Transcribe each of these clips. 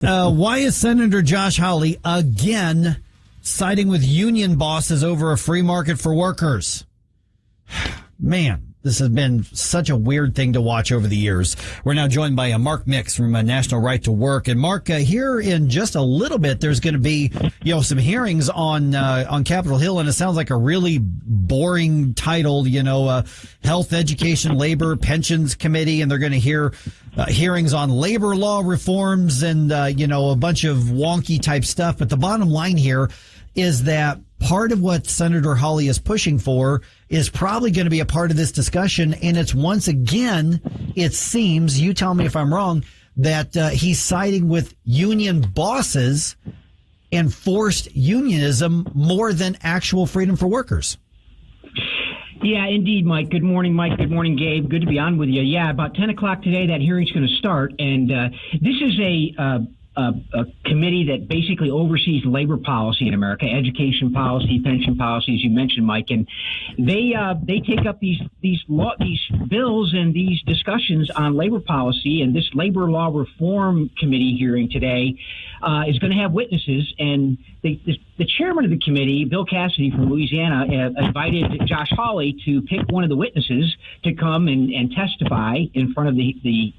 Why is Senator Josh Hawley again siding with union bosses over a free market for workers? Man, this has been such a weird thing to watch over the years. We're now joined by Mark Mix from National Right to Work. And Mark, here in just a little bit, there's going to be, some hearings on Capitol Hill, and it sounds like a really boring title, Health, Education, Labor, Pensions Committee, and they're going to hear hearings on labor law reforms and, a bunch of wonky type stuff. But the bottom line here is that part of what Senator Hawley is pushing for is probably going to be a part of this discussion. And it's once again, it seems, you tell me if I'm wrong, that he's siding with union bosses and forced unionism more than actual freedom for workers. Yeah, indeed, Mike. Good morning, Mike. Good morning, Gabe. Good to be on with you. Yeah, about 10 o'clock today, that hearing's going to start. And this is a committee that basically oversees labor policy in America, education policy, pension policy, as you mentioned, Mike, and they take up these bills and these discussions on labor policy. And this labor law reform committee hearing today is going to have witnesses, and the chairman of the committee, Bill Cassidy from Louisiana, invited Josh Hawley to pick one of the witnesses to come and testify in front of the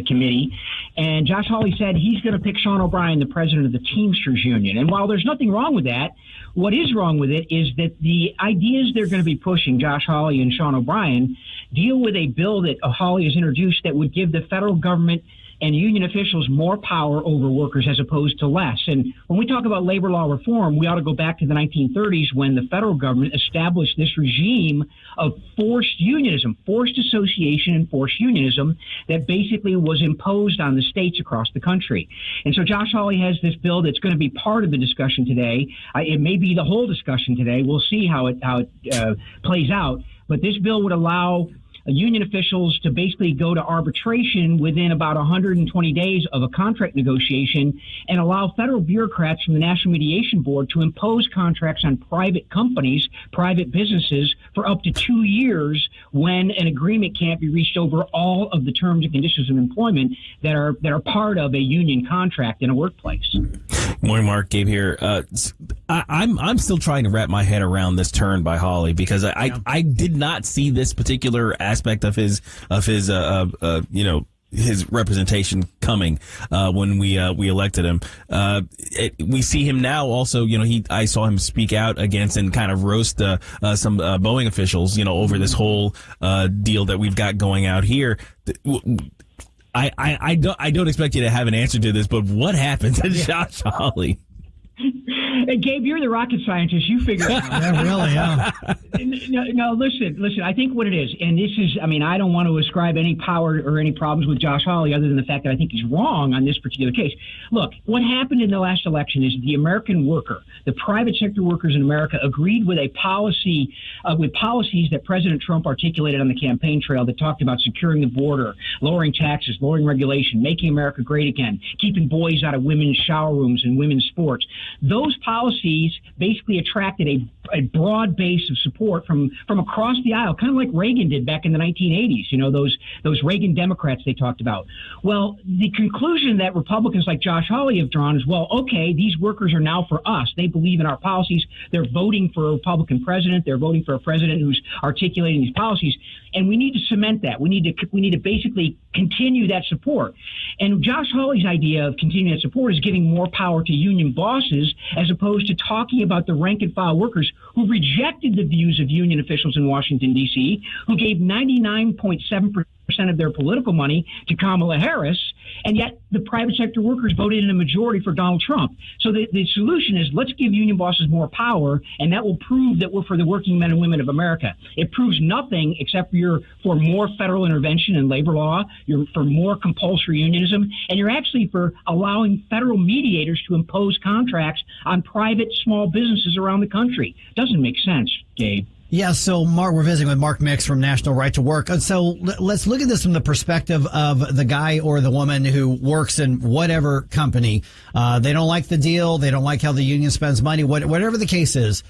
committee. And Josh Hawley said he's going to pick Sean O'Brien, the president of the Teamsters Union. And while there's nothing wrong with that, what is wrong with it is that the ideas they're going to be pushing, Josh Hawley and Sean O'Brien, deal with a bill that Hawley has introduced that would give the federal government and union officials more power over workers as opposed to less. And when we talk about labor law reform, we ought to go back to the 1930s when the federal government established this regime of forced unionism, forced association and forced unionism that basically was imposed on the states across the country. And so Josh Hawley has this bill that's going to be part of the discussion today. It may be the whole discussion today. We'll see how it plays out. But this bill would allow union officials to basically go to arbitration within about 120 days of a contract negotiation and allow federal bureaucrats from the National Mediation Board to impose contracts on private companies, private businesses for up to 2 years when an agreement can't be reached over all of the terms and conditions of employment that are part of a union contract in a workplace. Morning, Mark. Gabe here. I'm still trying to wrap my head around this turn by Hawley because I did not see this particular aspect of his his representation coming when we elected him. We see him now also. I saw him speak out against and kind of roast some Boeing officials. Over this whole deal that we've got going out here. I don't expect you to have an answer to this, but what happened to Josh Hawley? Hey, Gabe, you're the rocket scientist. You figure it out. Yeah, really, yeah. No, listen, I think what it is, and this is, I don't want to ascribe any power or any problems with Josh Hawley other than the fact that I think he's wrong on this particular case. Look, what happened in the last election is the American worker, the private sector workers in America agreed with a policy, with policies that President Trump articulated on the campaign trail that talked about securing the border, lowering taxes, lowering regulation, making America great again, keeping boys out of women's shower rooms and women's sports. Those policies basically attracted a broad base of support from across the aisle, kind of like Reagan did back in the 1980s, those Reagan Democrats they talked about. Well, the conclusion that Republicans like Josh Hawley have drawn is, well, okay, these workers are now for us. They believe in our policies. They're voting for a Republican president. They're voting for a president who's articulating these policies. And we need to cement that. We need to basically continue that support. And Josh Hawley's idea of continuing that support is giving more power to union bosses as opposed to talking about the rank and file workers who rejected the views of union officials in Washington, D.C., who gave 99.7% of their political money to Kamala Harris, and yet the private sector workers voted in a majority for Donald Trump. So the solution is let's give union bosses more power, and that will prove that we're for the working men and women of America. It proves nothing except you're for more federal intervention in labor law, you're for more compulsory unionism, and you're actually for allowing federal mediators to impose contracts on private small businesses around the country. Doesn't make sense, Gabe. Yeah, so Mark, we're visiting with Mark Mix from National Right to Work. And so let's look at this from the perspective of the guy or the woman who works in whatever company. They don't like the deal. They don't like how the union spends money, whatever the case is.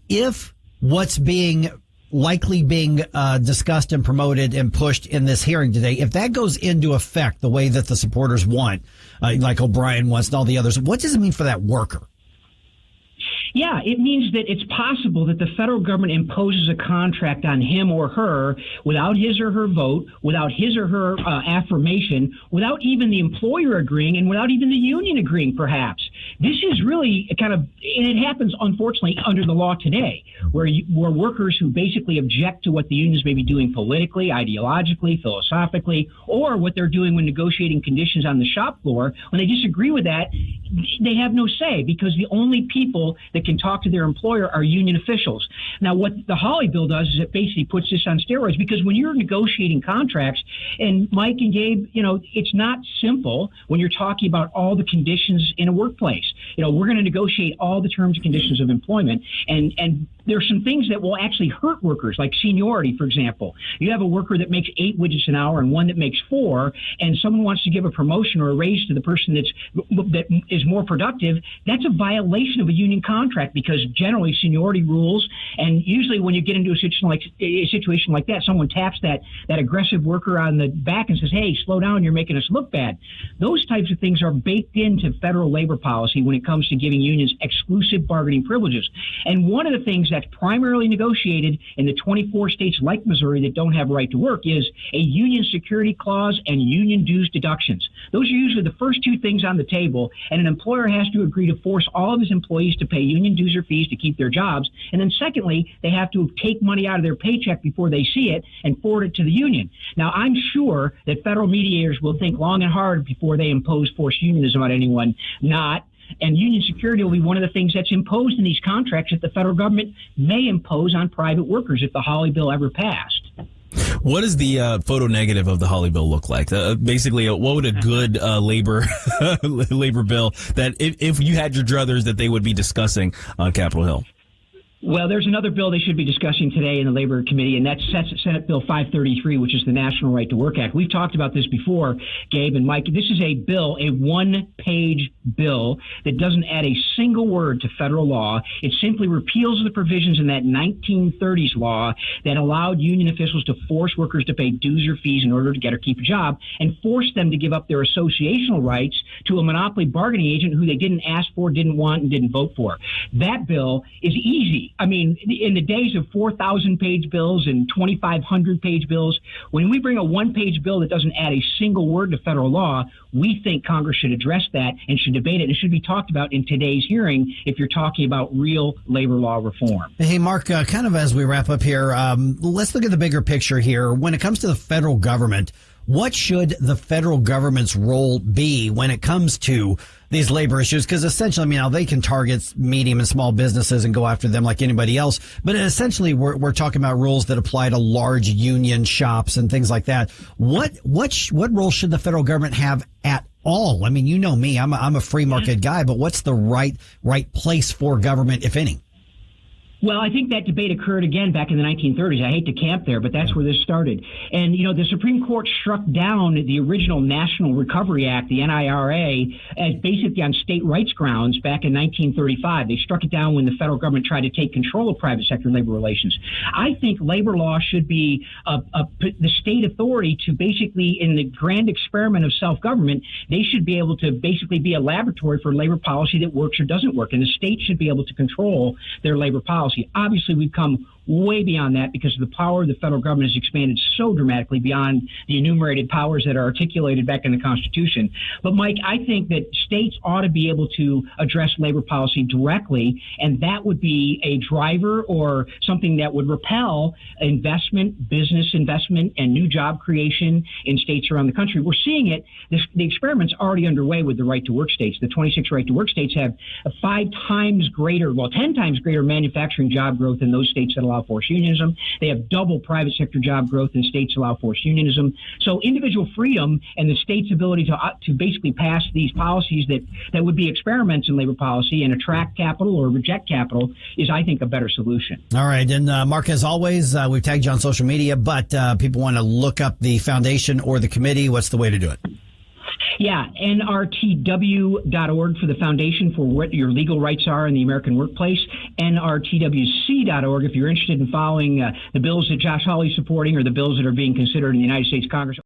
If what's being likely being discussed and promoted and pushed in this hearing today, if that goes into effect the way that the supporters want, like O'Brien wants and all the others, what does it mean for that worker? Yeah, it means that it's possible that the federal government imposes a contract on him or her without his or her vote, without his or her affirmation, without even the employer agreeing, and without even the union agreeing, perhaps. This is really and it happens, unfortunately, under the law today, where workers who basically object to what the unions may be doing politically, ideologically, philosophically, or what they're doing when negotiating conditions on the shop floor, when they disagree with that, they have no say, because the only people that can talk to their employer are union officials. Now, what the Hawley bill does is it basically puts this on steroids, because when you're negotiating contracts, and Mike and Gabe, it's not simple when you're talking about all the conditions in a workplace. We're going to negotiate all the terms and conditions of employment, and there's some things that will actually hurt workers, like seniority, for example. You have a worker that makes 8 widgets an hour and one that makes 4, and someone wants to give a promotion or a raise to the person that is more productive. That's a violation of a union contract, because generally seniority rules, and usually when you get into a situation like that, someone taps that aggressive worker on the back and says, "Hey, slow down, you're making us look bad." Those types of things are baked into federal labor policy when it comes to giving unions exclusive bargaining privileges. And one of the things that's primarily negotiated in the 24 states like Missouri that don't have a right to work is a union security clause and union dues deductions. Those are usually the first two things on the table, and an employer has to agree to force all of his employees to pay union dues or fees to keep their jobs. And then secondly, they have to take money out of their paycheck before they see it and forward it to the union. Now, I'm sure that federal mediators will think long and hard before they impose forced unionism on anyone. And union security will be one of the things that's imposed in these contracts that the federal government may impose on private workers if the Hawley bill ever passed. What does the photo negative of the Hawley bill look like? Basically, what would a good labor bill that if you had your druthers that they would be discussing on Capitol Hill? Well, there's another bill they should be discussing today in the Labor Committee, and that's Senate Bill 533, which is the National Right to Work Act. We've talked about this before, Gabe and Mike. This is a bill, a one-page bill that doesn't add a single word to federal law. It simply repeals the provisions in that 1930s law that allowed union officials to force workers to pay dues or fees in order to get or keep a job, and force them to give up their associational rights to a monopoly bargaining agent who they didn't ask for, didn't want, and didn't vote for. That bill is easy. I mean, in the days of 4,000-page bills and 2,500-page bills, when we bring a one-page bill that doesn't add a single word to federal law, we think Congress should address that and should debate it. It should be talked about in today's hearing if you're talking about real labor law reform. Hey, Mark, kind of as we wrap up here, let's look at the bigger picture here. When it comes to the federal government, what should the federal government's role be when it comes to these labor issues? Because essentially, now they can target medium and small businesses and go after them like anybody else. But essentially, we're talking about rules that apply to large union shops and things like that. What role should the federal government have at all? I mean, you know me, I'm a free market guy, but what's the right place for government, if any? Well, I think that debate occurred again back in the 1930s. I hate to camp there, but that's where this started. And, the Supreme Court struck down the original National Recovery Act, the NIRA, as basically on state rights grounds back in 1935. They struck it down when the federal government tried to take control of private sector labor relations. I think labor law should be the state authority to basically, in the grand experiment of self-government, they should be able to basically be a laboratory for labor policy that works or doesn't work. And the state should be able to control their labor policy. Obviously, we've come way beyond that because the power of the federal government has expanded so dramatically beyond the enumerated powers that are articulated back in the Constitution. But, Mike, I think that states ought to be able to address labor policy directly, and that would be a driver or something that would repel investment, business investment, and new job creation in states around the country. We're seeing it. The experiment's already underway with the right-to-work states. The 26 right-to-work states have a 10 times greater manufacturing job growth in those states that allow forced unionism. They have double private sector job growth in states that allow forced unionism. So individual freedom and the state's ability to basically pass these policies that would be experiments in labor policy and attract capital or reject capital is, I think, a better solution. All right. And Mark, as always, we've tagged you on social media, but people want to look up the foundation or the committee. What's the way to do it? Yeah, nrtw.org for the Foundation for what your legal rights are in the American workplace. nrtwc.org if you're interested in following the bills that Josh Hawley is supporting or the bills that are being considered in the United States Congress.